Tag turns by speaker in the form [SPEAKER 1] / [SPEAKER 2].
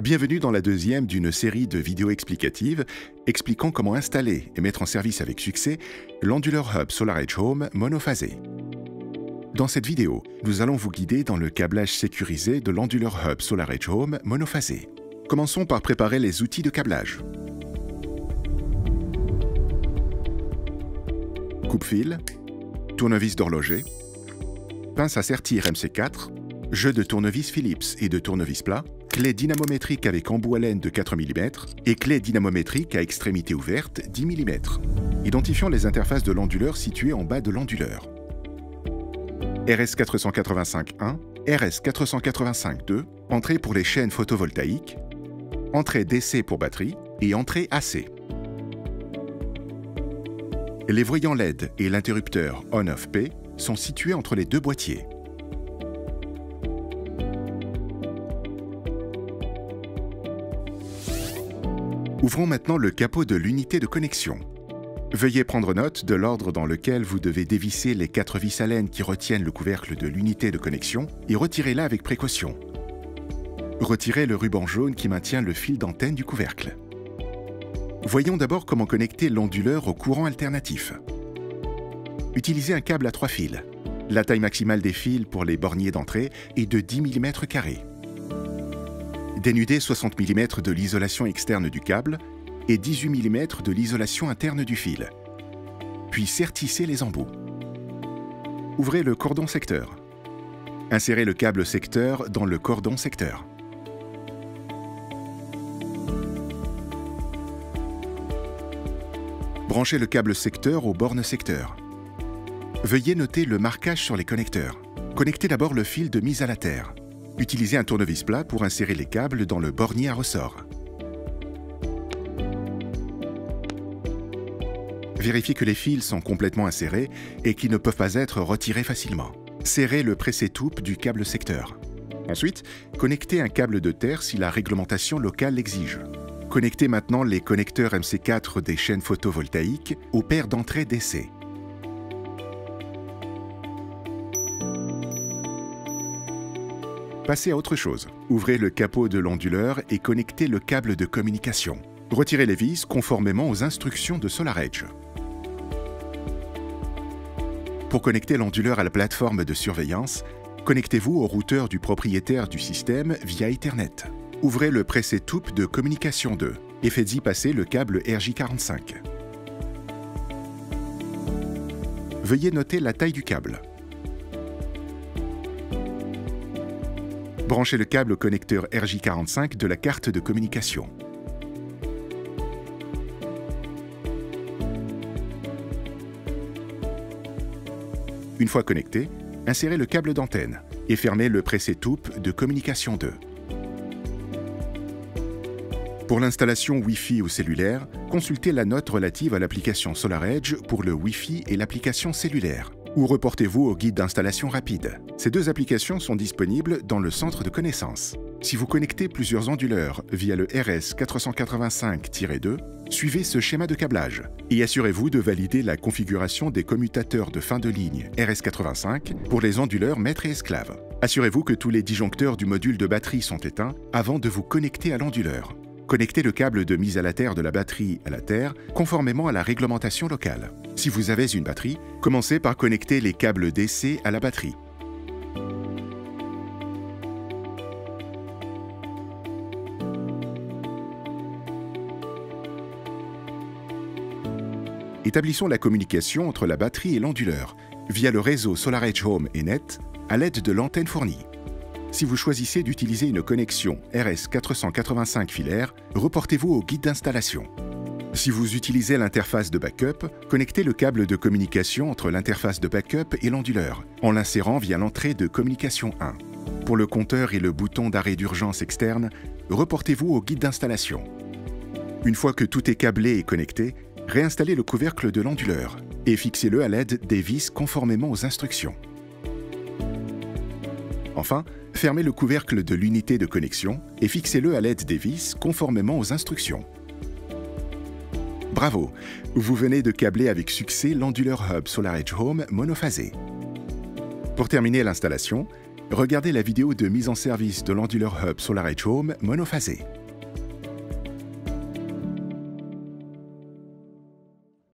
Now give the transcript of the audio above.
[SPEAKER 1] Bienvenue dans la deuxième d'une série de vidéos explicatives expliquant comment installer et mettre en service avec succès l'Onduler Hub SolarEdge Home monophasé. Dans cette vidéo, nous allons vous guider dans le câblage sécurisé de l'Onduler Hub SolarEdge Home monophasé. Commençons par préparer les outils de câblage. Coupe-fil, tournevis d'horloger, pince à sertir MC4, jeu de tournevis Phillips et de tournevis plat, clé dynamométrique avec embout à laine de 4 mm et clé dynamométrique à extrémité ouverte 10 mm. Identifions les interfaces de l'onduleur situées en bas de l'onduleur. RS485-1, RS485-2, entrée pour les chaînes photovoltaïques, entrée DC pour batterie et entrée AC. Les voyants LED et l'interrupteur On-Off-P sont situés entre les deux boîtiers. Ouvrons maintenant le capot de l'unité de connexion. Veuillez prendre note de l'ordre dans lequel vous devez dévisser les 4 vis à laine qui retiennent le couvercle de l'unité de connexion et retirez-la avec précaution. Retirez le ruban jaune qui maintient le fil d'antenne du couvercle. Voyons d'abord comment connecter l'onduleur au courant alternatif. Utilisez un câble à 3 fils. La taille maximale des fils pour les borniers d'entrée est de 10 mm². Dénudez 60 mm de l'isolation externe du câble et 18 mm de l'isolation interne du fil. Puis sertissez les embouts. Ouvrez le cordon secteur. Insérez le câble secteur dans le cordon secteur. Branchez le câble secteur aux bornes secteur. Veuillez noter le marquage sur les connecteurs. Connectez d'abord le fil de mise à la terre. Utilisez un tournevis plat pour insérer les câbles dans le bornier à ressort. Vérifiez que les fils sont complètement insérés et qu'ils ne peuvent pas être retirés facilement. Serrez le pressé-toupe du câble secteur. Ensuite, connectez un câble de terre si la réglementation locale l'exige. Connectez maintenant les connecteurs MC4 des chaînes photovoltaïques aux paires d'entrée DC. Passez à autre chose. Ouvrez le capot de l'onduleur et connectez le câble de communication. Retirez les vis conformément aux instructions de SolarEdge. Pour connecter l'onduleur à la plateforme de surveillance, connectez-vous au routeur du propriétaire du système via Ethernet. Ouvrez le pressé-toupe de communication 2 et faites-y passer le câble RJ45. Veuillez noter la taille du câble. Branchez le câble au connecteur RJ45 de la carte de communication. Une fois connecté, insérez le câble d'antenne et fermez le pressé-toupe de communication 2. Pour l'installation Wi-Fi ou cellulaire, consultez la note relative à l'application SolarEdge pour le Wi-Fi et l'application cellulaire. Ou reportez-vous au guide d'installation rapide. Ces deux applications sont disponibles dans le centre de connaissances. Si vous connectez plusieurs onduleurs via le RS485-2, suivez ce schéma de câblage et assurez-vous de valider la configuration des commutateurs de fin de ligne RS85 pour les onduleurs maître et esclave. Assurez-vous que tous les disjoncteurs du module de batterie sont éteints avant de vous connecter à l'onduleur. Connectez le câble de mise à la terre de la batterie à la terre conformément à la réglementation locale. Si vous avez une batterie, commencez par connecter les câbles DC à la batterie. Établissons la communication entre la batterie et l'onduleur via le réseau SolarEdge Home et Net à l'aide de l'antenne fournie. Si vous choisissez d'utiliser une connexion RS485 filaire, reportez-vous au guide d'installation. Si vous utilisez l'interface de backup, connectez le câble de communication entre l'interface de backup et l'onduleur, en l'insérant via l'entrée de communication 1. Pour le compteur et le bouton d'arrêt d'urgence externe, reportez-vous au guide d'installation. Une fois que tout est câblé et connecté, réinstallez le couvercle de l'onduleur et fixez-le à l'aide des vis conformément aux instructions. Enfin, fermez le couvercle de l'unité de connexion et fixez-le à l'aide des vis conformément aux instructions. Bravo! Vous venez de câbler avec succès l'Onduler Hub SolarEdge Home monophasé. Pour terminer l'installation, Regardez la vidéo de mise en service de l'Onduler Hub Solar Edge Home monophasé.